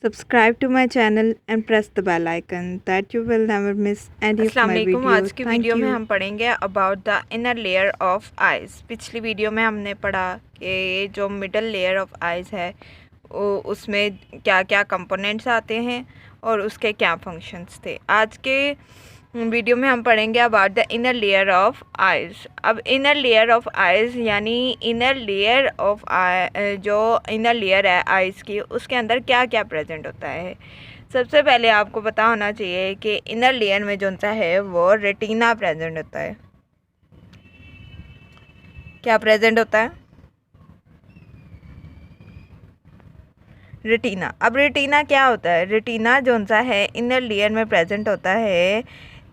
Subscribe to my channel and press the bell icon that you will never miss any of my videos. आज की video में हम पढ़ेंगे about the inner layer of eyes. पिछली video में हमने पढ़ा कि जो मिडल लेयर ऑफ आइज़ है उसमें क्या क्या कंपोनेंट्स आते हैं और उसके क्या फंक्शंस थे। आज के वीडियो में हम पढ़ेंगे about the inner layer of eyes. अब इनर लेयर ऑफ आइज़ यानी इनर लेयर ऑफ जो इनर लेयर है आइज़ की, उसके अंदर क्या क्या प्रेजेंट होता है। सबसे पहले आपको पता होना चाहिए कि इनर लेयर में जो सा है वो रेटिना प्रेजेंट होता है। क्या प्रेजेंट होता है? रेटिना। अब रेटिना क्या होता है? रेटिना जो सा है इनर लेयर में प्रेजेंट होता है,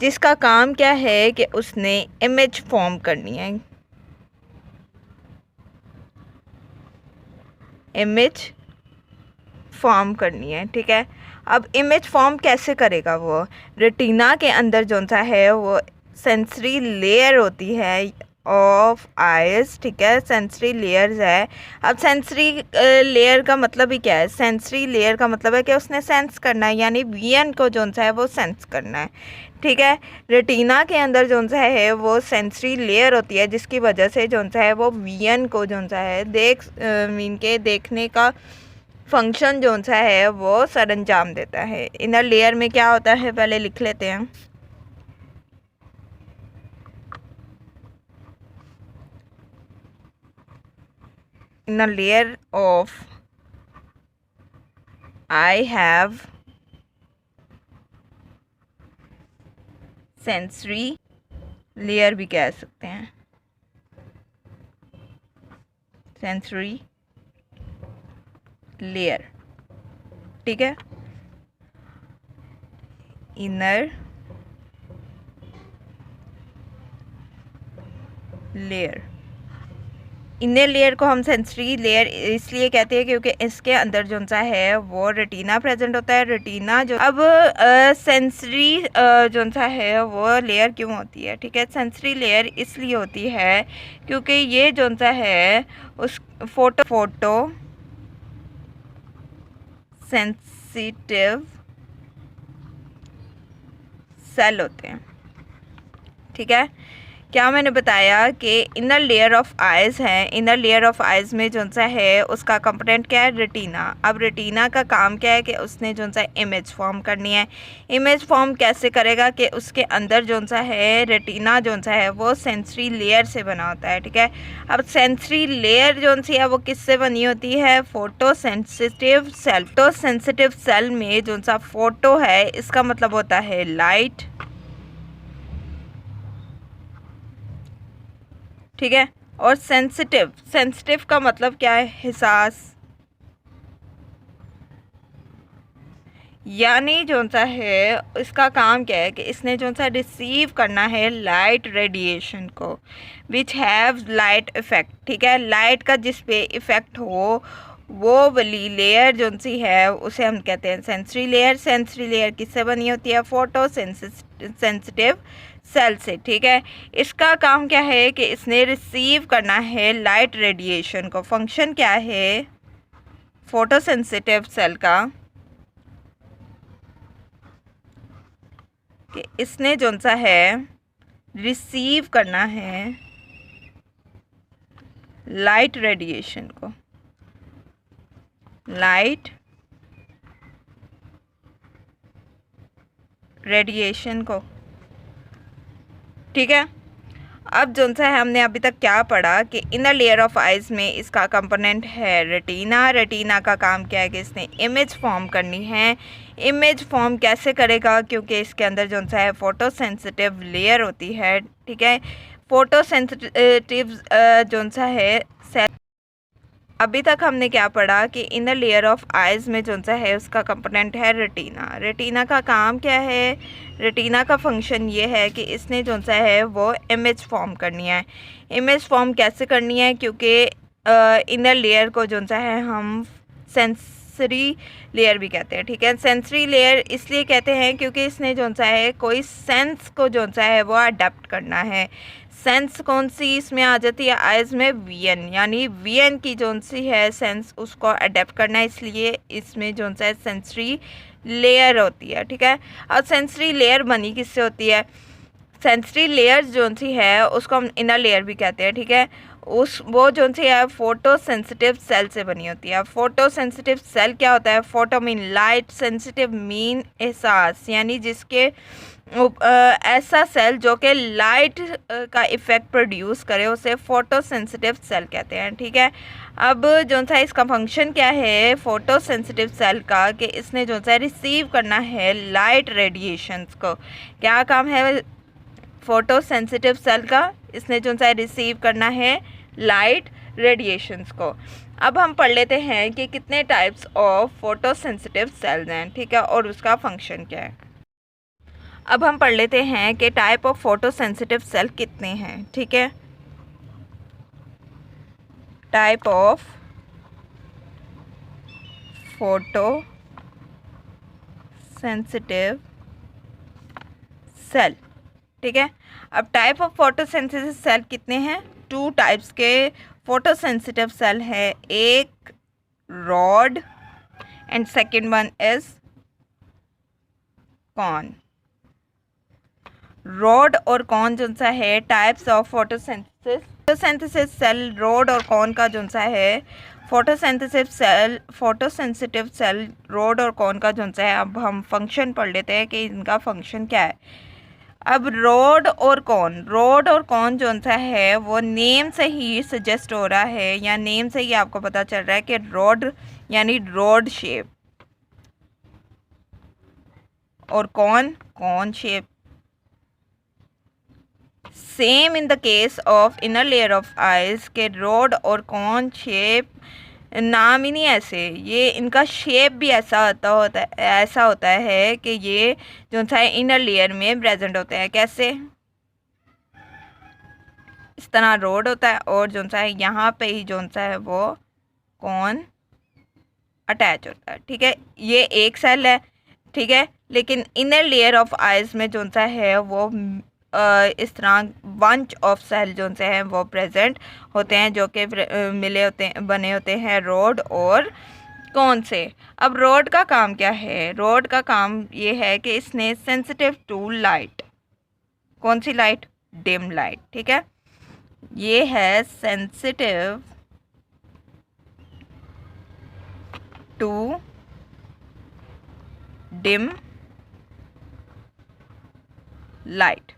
जिसका काम क्या है कि उसने इमेज फॉर्म करनी है। इमेज फॉर्म करनी है, ठीक है। अब इमेज फॉर्म कैसे करेगा? वो रेटिना के अंदर जो सा है वो सेंसरी लेयर होती है ऑफ आइज़, ठीक है। सेंसरी लेयर्स है। अब सेंसरी लेयर का मतलब ही क्या है? सेंसरी लेयर का मतलब है कि उसने सेंस करना है, यानी विजन को जो सा है वो सेंस करना है, ठीक है। रेटिना के अंदर जो सा है वो सेंसरी लेयर होती है, जिसकी वजह से जो सा है वो विजन को जो सा है मीन के देखने का फंक्शन जो सा है वो सरअंजाम देता है। इनर लेयर में क्या होता है पहले लिख लेते हैं। Inner layer of I have sensory layer भी कह सकते हैं, सेंसरी लेयर, ठीक है। इनर लेयर, इनर लेयर को हम सेंसरी लेयर इसलिए कहते हैं क्योंकि इसके अंदर जो सा है वो रेटिना प्रेजेंट होता है। रेटिना जो अब सेंसरी जो सा है वो लेयर क्यों होती है, ठीक है। सेंसरी लेयर इसलिए होती है क्योंकि ये जो सा है उस फोटो सेंसिटिव सेल होते हैं, ठीक है। क्या मैंने बताया कि इनर लेयर ऑफ आइज़ है। इनर लेयर ऑफ आइज़ में जो सा है उसका कंपोनेंट क्या है? रेटिना। अब रेटिना का काम क्या है कि उसने जो सा इमेज फॉर्म करनी है। इमेज फॉर्म कैसे करेगा कि उसके अंदर जो सा है रेटिना जो सा है वो सेंसरी लेयर से बना होता है, ठीक है। अब सेंसरी लेयर जो सी है वो किससे बनी होती है? Photo sensitive cell. तो सेंसिटिव सेल में जो सा फोटो है इसका मतलब होता है लाइट, ठीक है। और सेंसिटिव, सेंसिटिव का मतलब क्या है? हिसास, यानी जो सा है इसका काम क्या है कि इसने जो सा रिसीव करना है लाइट रेडिएशन को, विच हैव लाइट इफेक्ट, ठीक है। लाइट का जिस पे इफ़ेक्ट हो वो वाली लेयर जो सी है उसे हम कहते हैं सेंसरी लेयर। सेंसरी लेयर किससे बनी होती है? फोटो सेंसिटिव सेल से, ठीक है। इसका काम क्या है कि इसने रिसीव करना है लाइट रेडिएशन को। फंक्शन क्या है फोटो सेंसिटिव सेल का? कि इसने जो सा है रिसीव करना है लाइट रेडिएशन को, लाइट रेडिएशन को, ठीक है। अब जो सा है हमने अभी तक क्या पढ़ा कि इनर लेयर ऑफ आइज़ में इसका कंपोनेंट है रेटिना। रेटिना का काम क्या है कि इसने इमेज फॉर्म करनी है। इमेज फॉर्म कैसे करेगा? क्योंकि इसके अंदर जो सा है फोटो सेंसिटिव लेयर होती है, ठीक है। फोटो सेंसिटिव जो सा है सेल। अभी तक हमने क्या पढ़ा कि इनर लेयर ऑफ आइज़ में जो सा है उसका कंपोनेंट है रेटिना। रेटिना का काम क्या है? रेटिना का फंक्शन ये है कि इसने जो सा है वो इमेज फॉर्म करनी है। इमेज फॉर्म कैसे करनी है? क्योंकि इनर लेयर को जो सा है हम सेंसरी लेयर भी कहते हैं, ठीक है। सेंसरी लेयर इसलिए कहते हैं क्योंकि इसने जो सा है कोई सेंस को जो सा है वो अडेप्ट करना है। सेंस कौन सी इसमें आ जाती है आइज़ में? विजन, यानी विजन की जो सी है सेंस उसको अडेप्ट करना है, इसलिए इसमें जो सा है सेंसरी लेयर होती है, ठीक है। और सेंसरी लेयर बनी किससे होती है? सेंसरी लेयर जो सी है उसको हम इनर लेयर भी कहते हैं, ठीक है। वो जो सी है फोटो सेंसिटिव सेल से बनी होती है। फोटो सेंसिटिव सेल क्या होता है? Photo mean light, sensitive mean एहसास, यानी जिसके ऐसा सेल जो कि लाइट का इफ़ेक्ट प्रोड्यूस करे उसे फोटो सेंसिटिव सेल कहते हैं, ठीक है। अब जो सा इसका फंक्शन क्या है फोटो सेंसिटिव सेल का, कि इसने जो सा रिसीव करना है लाइट रेडिएशंस को। क्या काम है फोटो सेंसिटिव सेल का? इसने जो सा रिसीव करना है लाइट रेडिएशंस को। अब हम पढ़ लेते हैं कि कितने types of photo sensitive sales हैं, ठीक है, और उसका फंक्शन क्या है। अब हम पढ़ लेते हैं कि type of photo sensitive cell कितने हैं, ठीक है। Type of photo sensitive cell, ठीक है। अब type of photo sensitive cell कितने हैं? 2 टाइप्स के फोटो सेंसिटिव सेल है, एक rod and second one is cone. Rod और कॉन जो सा है types of photosynthesis cell. Rod और कॉन का जो सा है फोटोसेंसिटिव सेल रॉड और कॉन का जो सा है। अब हम फंक्शन पढ़ लेते हैं कि इनका फंक्शन क्या है। अब रॉड और कॉन जो सा है वो नेम से ही सजेस्ट हो रहा है, या नेम से ही आपको पता चल रहा है कि रॉड यानी रॉड शेप, और cone shape. Same in the case of inner layer of eyes के रॉड और कॉन शेप नाम ही नहीं ऐसे, ये इनका शेप भी ऐसा होता है कि ये जो सा इनर लेयर में प्रेजेंट होते हैं। कैसे? इस तरह रॉड होता है और जो सा है यहाँ पे ही जो सा है वो कॉन अटैच होता है, ठीक है। ये एक सेल है, ठीक है, लेकिन इनर लेयर ऑफ आइज में जो सा है वो इस तरह बंच ऑफ सेल जो से हैं वो प्रेजेंट होते हैं, जो कि बने होते हैं रॉड और कॉन से। अब रॉड का काम क्या है? रॉड का काम ये है कि इसने सेंसिटिव टू लाइट, कौन सी लाइट? डिम लाइट, ठीक है। ये है सेंसिटिव टू डिम लाइट,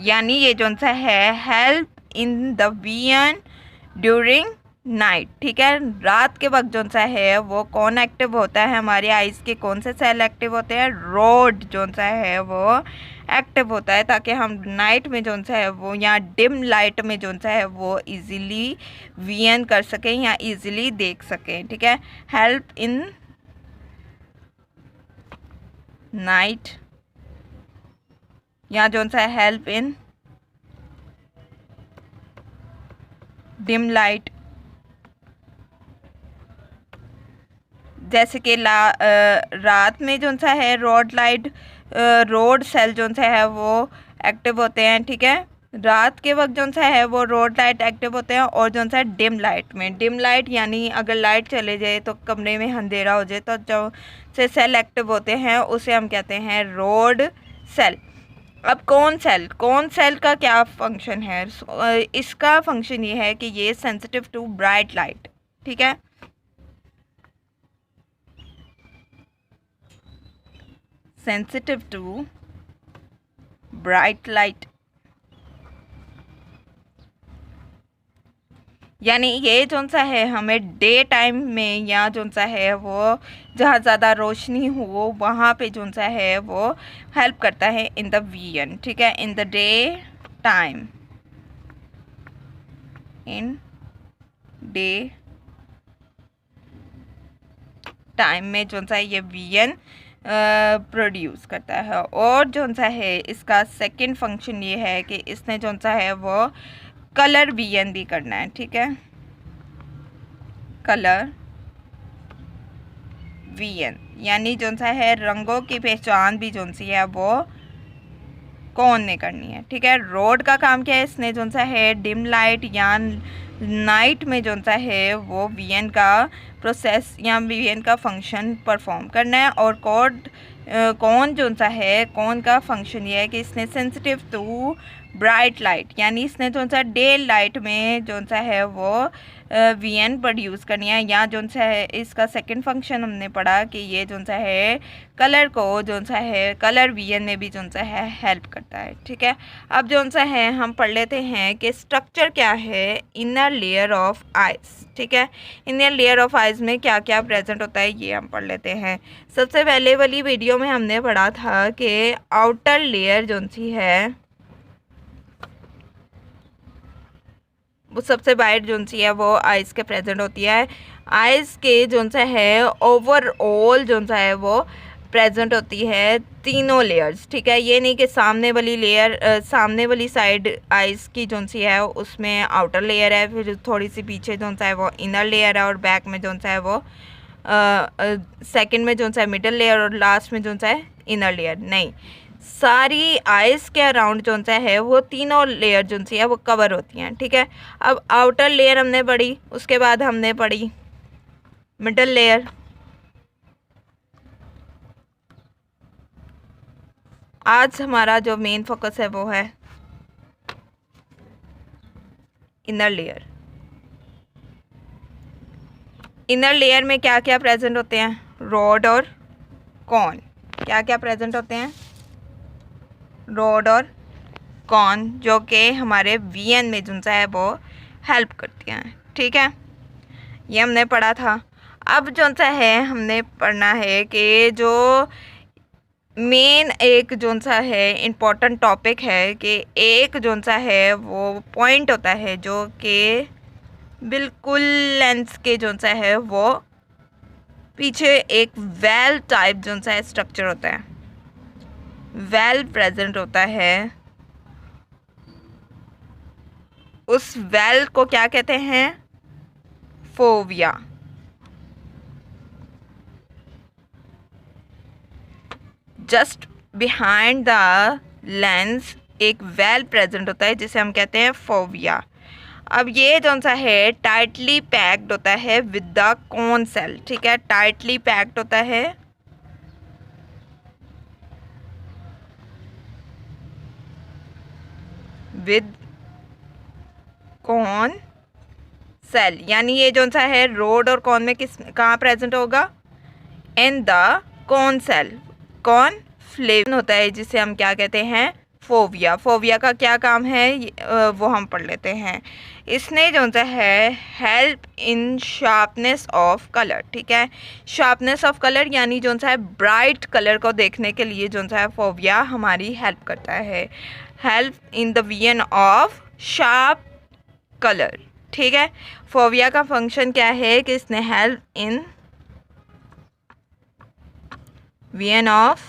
यानी ये जो सा है help in the vision during night, ठीक है। रात के वक्त जो सा है वो कौन एक्टिव होता है? हमारे आइज़ के कौन से सेल एक्टिव होते हैं? रॉड जो सा है वो एक्टिव होता है, ताकि हम नाइट में जो सा है वो या डिम लाइट में जो सा है वो इजीली विजन कर सकें या इजीली देख सकें, ठीक है। हेल्प इन नाइट या जो सा है हेल्प इन डिम लाइट। जैसे कि रात में जो सा है रॉड सेल जो सा है वो एक्टिव होते हैं, ठीक है। रात के वक्त जो सा है वो रॉड लाइट एक्टिव होते हैं, और जो सा डिम लाइट यानी अगर लाइट चले जाए तो कमरे में अंधेरा हो जाए तो जो से सेल एक्टिव होते हैं उसे हम कहते हैं रॉड सेल। अब कौन सेल का क्या फंक्शन है? इसका फंक्शन ये है कि ये सेंसिटिव टू ब्राइट लाइट, ठीक है। सेंसिटिव टू ब्राइट लाइट, यानी ये जो सा है हमें डे टाइम में या जो सा है वो जहाँ ज़्यादा रोशनी हो वहाँ पे जो सा है वो हेल्प करता है इन द विजन, ठीक है। In the day time, in day time में जो सा ये विजन प्रोड्यूस करता है। और जो सा है इसका सेकंड फंक्शन ये है कि इसने जो सा है वो कलर विजन भी करना है, ठीक है। कलर VN, यानी जो सा है रंगों की पहचान भी जो सी है वो कौन ने करनी है। ठीक है, रोड का काम क्या है, इसने जो सा है डिम लाइट या नाइट में जो सा है वो VN का प्रोसेस या VN का फंक्शन परफॉर्म करना है। और कौन जो सा है, कौन का फंक्शन ये है कि इसने सेंसिटिव टू ब्राइट लाइट, यानी इसने जो सा डे लाइट में जो सा है वो VN प्रोड्यूस करनी है। या जो सा है इसका सेकंड फंक्शन हमने पढ़ा कि ये जो सा है कलर को जो सा है कलर VN में भी जो सा है हेल्प करता है। ठीक है, अब जो सा है हम पढ़ लेते हैं कि स्ट्रक्चर क्या है इनर लेयर ऑफ आइज। ठीक है, इनर लेयर ऑफ आइज में क्या क्या प्रेजेंट होता है ये हम पढ़ लेते हैं। सबसे पहले वाली वीडियो में हमने पढ़ा था कि आउटर लेयर जो सी है वो सबसे वाइड जो सी है वो आइज़ के प्रेजेंट होती है। आइज़ के जो सा है ओवरऑल जो सा है वो प्रेजेंट होती है तीनों लेयर्स। ठीक है, ये नहीं कि सामने वाली लेयर सामने वाली साइड आइज़ की जो सी है उसमें आउटर लेयर है, फिर थोड़ी सी पीछे जो सा है वो इनर लेयर है, और बैक में जो सा है वो सेकंड में जो सा है मिडल लेयर, और लास्ट में जो सा है इनर लेयर। नहीं, सारी आइज़ के अराउंड जो सा है वो तीनों लेयर जो सी है वो कवर होती हैं। ठीक है, अब आउटर लेयर हमने पढ़ी, उसके बाद हमने पढ़ी मिडल लेयर, आज हमारा जो मेन फोकस है वो है इनर लेयर। इनर लेयर में क्या क्या प्रेजेंट होते हैं, रॉड और कॉन। क्या क्या प्रेजेंट होते हैं, रॉड और कॉन, जो कि हमारे VN में जो सा है वो हेल्प करती हैं। ठीक है, ये हमने पढ़ा था। अब जो सा है हमने पढ़ना है कि जो मेन एक जो सा है इम्पोर्टेंट टॉपिक है कि एक जो सा है वो पॉइंट होता है जो कि बिल्कुल लेंस के जो सा है वो पीछे एक वेल टाइप जो सा है स्ट्रक्चर होता है, वेल प्रेजेंट होता है। उस वेल को क्या कहते हैं, fovea. Just behind the lens एक वेल प्रेजेंट होता है जिसे हम कहते हैं फोविया। अब ये जो सा है टाइटली पैक्ड होता है विद द कोन सेल। ठीक है, टाइटली पैक्ड होता है विद कोन सेल, यानी ये जो सा है रोड और कॉन में कहाँ प्रेजेंट होगा, इन द कोन सेल। कौन फ्लेवन होता है जिसे हम क्या कहते हैं, फोविया। फोविया का क्या काम है वो हम पढ़ लेते हैं। इसने जो सा है help in sharpness of colour. ठीक है, शार्पनेस ऑफ कलर यानी जो सा है ब्राइट कलर को देखने के लिए जो सा है फोविया हमारी हेल्प करता है, help in the VN of sharp colour. ठीक है, फोविया का फंक्शन क्या है कि इसने help in VN of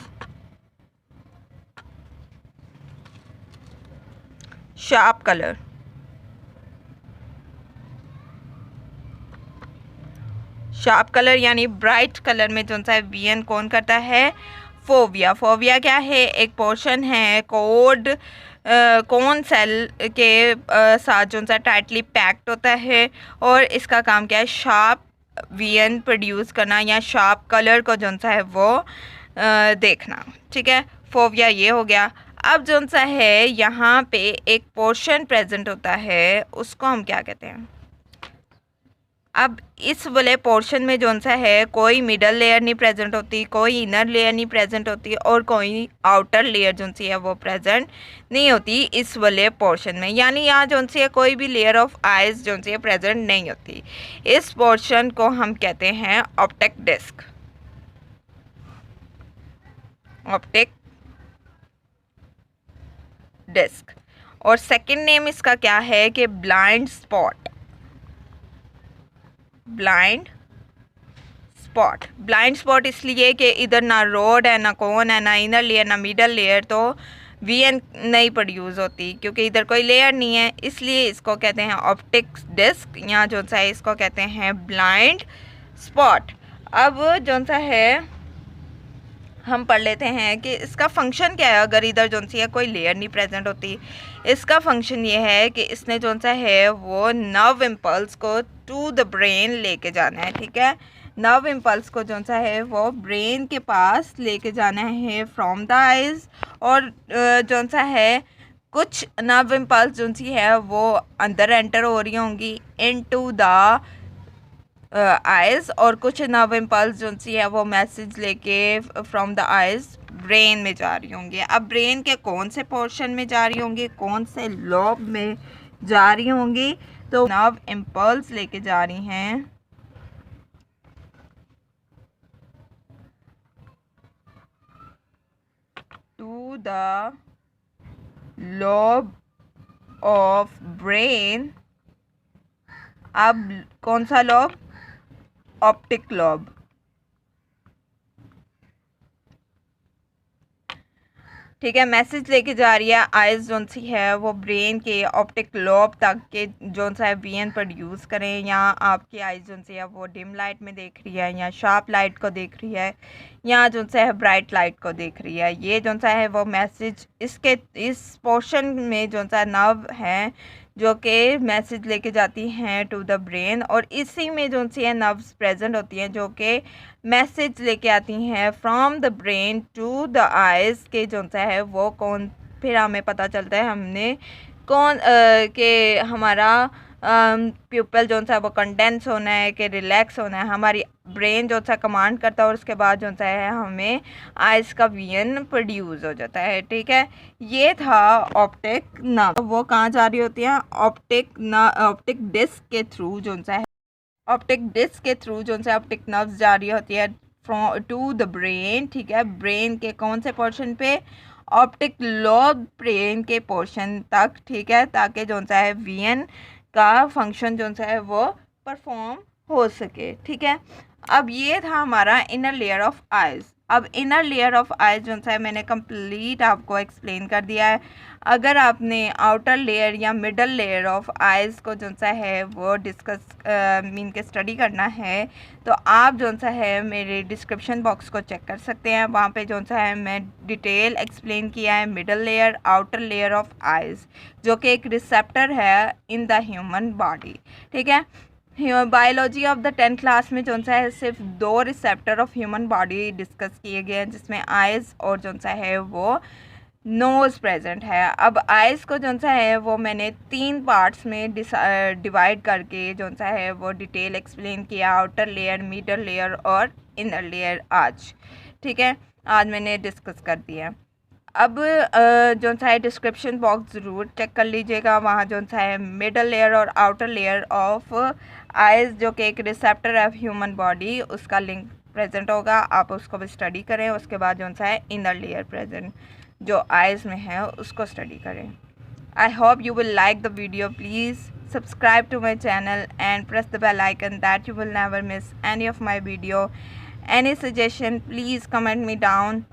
sharp colour. Sharp colour यानी ब्राइट कलर में जो सा है VN कौन करता है, फोविया। फोविया क्या है, एक पोर्शन है कोड कौन सेल के साथ जो सा टाइटली पैक्ड होता है, और इसका काम क्या है, शार्प VN प्रोड्यूस करना या शार्प कलर को जो सा है वो देखना। ठीक है, फोविया ये हो गया। अब जो सा है यहाँ पे एक पोर्शन प्रेजेंट होता है, उसको हम क्या कहते हैं। अब इस वाले पोर्शन में जो सा है कोई मिडल लेयर नहीं प्रेजेंट होती, कोई इनर लेयर नहीं प्रेजेंट होती, और कोई आउटर लेयर जो सी है वो प्रेजेंट नहीं होती इस वाले पोर्शन में, यानी यहाँ जो सी है कोई भी लेयर ऑफ आइज जो सी है प्रेजेंट नहीं होती। इस पोर्शन को हम कहते हैं ऑप्टिक डिस्क। Optic disc. और सेकंड नेम इसका क्या है कि blind spot. Blind spot. Blind spot इसलिए कि इधर ना रोड है, ना कोन है, ना इनर लेयर, ना मिडल लेयर, तो VN नहीं प्रोड्यूस होती क्योंकि इधर कोई लेयर नहीं है, इसलिए इसको कहते हैं ऑप्टिक डिस्क, या जो सा है इसको कहते हैं ब्लाइंड स्पॉट। अब जौन सा है हम पढ़ लेते हैं कि इसका फंक्शन क्या है अगर इधर जौन सी है कोई लेयर नहीं प्रेजेंट होती। इसका फंक्शन ये है कि इसने जौन सा है वो नर्व इम्पल्स को टू द ब्रेन लेके जाना है, ठीक है। नर्व इम्पल्स को जौन सा है वो ब्रेन के पास लेके जाना है फ्रॉम द आइज़, और जौन सा है कुछ नर्व इम्पल्स जौन सी है वो अंदर एंटर हो रही होंगी इनटू द आइज़, और कुछ नर्व इम्पल्स जो सी है वो मैसेज लेके फ्रॉम द आइज़ ब्रेन में जा रही होंगी। अब ब्रेन के कौन से पोर्शन में जा रही होंगी, कौन से लोब में जा रही होंगी, तो नर्व इम्पल्स लेके जा रही हैं to the lobe of brain. अब कौन सा लोब? Optic lobe. ठीक है, मैसेज लेके जा रही है आइज़ जोन सी है वो ब्रेन के ऑप्टिक लोब तक के जोन सा है विजन प्रोड्यूस करें। या आपकी आइज़ जोन सी है वो डिम लाइट में देख रही है, या शार्प लाइट को देख रही है, या जोन सा है ब्राइट लाइट को देख रही है। ये जोन सा है वो मैसेज इसके इस पोर्शन में जोन सा नर्व है जो कि मैसेज लेके जाती हैं टू द ब्रेन, और इसी में जो सी है नर्व्स प्रेजेंट होती हैं जो कि मैसेज लेके आती हैं from the brain to the eyes के जो सा है वो कौन। फिर हमें पता चलता है हमने कौन के हमारा प्यूपल जो सा वो कंडेंस होना है कि रिलैक्स होना है। हमारी ब्रेन जो सा कमांड करता है और उसके बाद जो सा है हमें आइज़ का विजन प्रोड्यूस हो जाता है, ठीक है। ये था ऑप्टिक नर्व। वो कहाँ जा रही होती है? ऑप्टिक डिस्क के थ्रू जो सा है ऑप्टिक डिस्क के थ्रू जो सा ऑप्टिक नर्व्स जा रही होती है फ्रॉम टू द ब्रेन, ठीक है। ब्रेन के कौन से पोर्शन पे? ऑप्टिक लोब ब्रेन के पोर्शन तक, ठीक है, ताकि जो सा है विजन का फंक्शन जो सा है वो परफॉर्म हो सके, ठीक है। अब ये था हमारा इनर लेयर ऑफ आइज़। अब इनर लेयर ऑफ आइज़ जो सा है मैंने कंप्लीट आपको एक्सप्लेन कर दिया है। अगर आपने आउटर लेयर या मिडल लेयर ऑफ आइज़ को जो सा है वो डिस्कस मीन के स्टडी करना है तो आप जो सा है मेरे डिस्क्रिप्शन बॉक्स को चेक कर सकते हैं। वहाँ पे जो सा है मैं डिटेल एक्सप्लेन किया है middle layer outer layer of eyes, जो कि एक रिसेप्टर है इन द ह्यूमन बॉडी, ठीक है। Biology of the 10th class में जो सा है सिर्फ 2 receptor of human body discuss किए गए हैं, जिसमें आइज़ और जो सा है वो नोज़ प्रेजेंट है। अब आइज़ को जो सा है वो मैंने 3 पार्ट्स में डिवाइड करके जो सा है वो डिटेल एक्सप्लेन किया, आउटर लेयर, मिडल लेयर और इनर लेयर आज, ठीक है, आज मैंने डिस्कस कर दिया। अब जो सा है डिस्क्रिप्शन बॉक्स ज़रूर चेक कर लीजिएगा, वहाँ जो सा है मिडल लेयर और आउटर लेयर ऑफ आइज़ जो कि एक रिसेप्टर है ह्यूमन बॉडी उसका लिंक प्रेजेंट होगा, आप उसको भी स्टडी करें। उसके बाद जो सा है इनर लेयर प्रेजेंट जो आइज़ में है उसको स्टडी करें। I hope you will like the video. Please subscribe to my channel and press the bell icon that you will never miss any of my video. Any suggestion, please comment me down.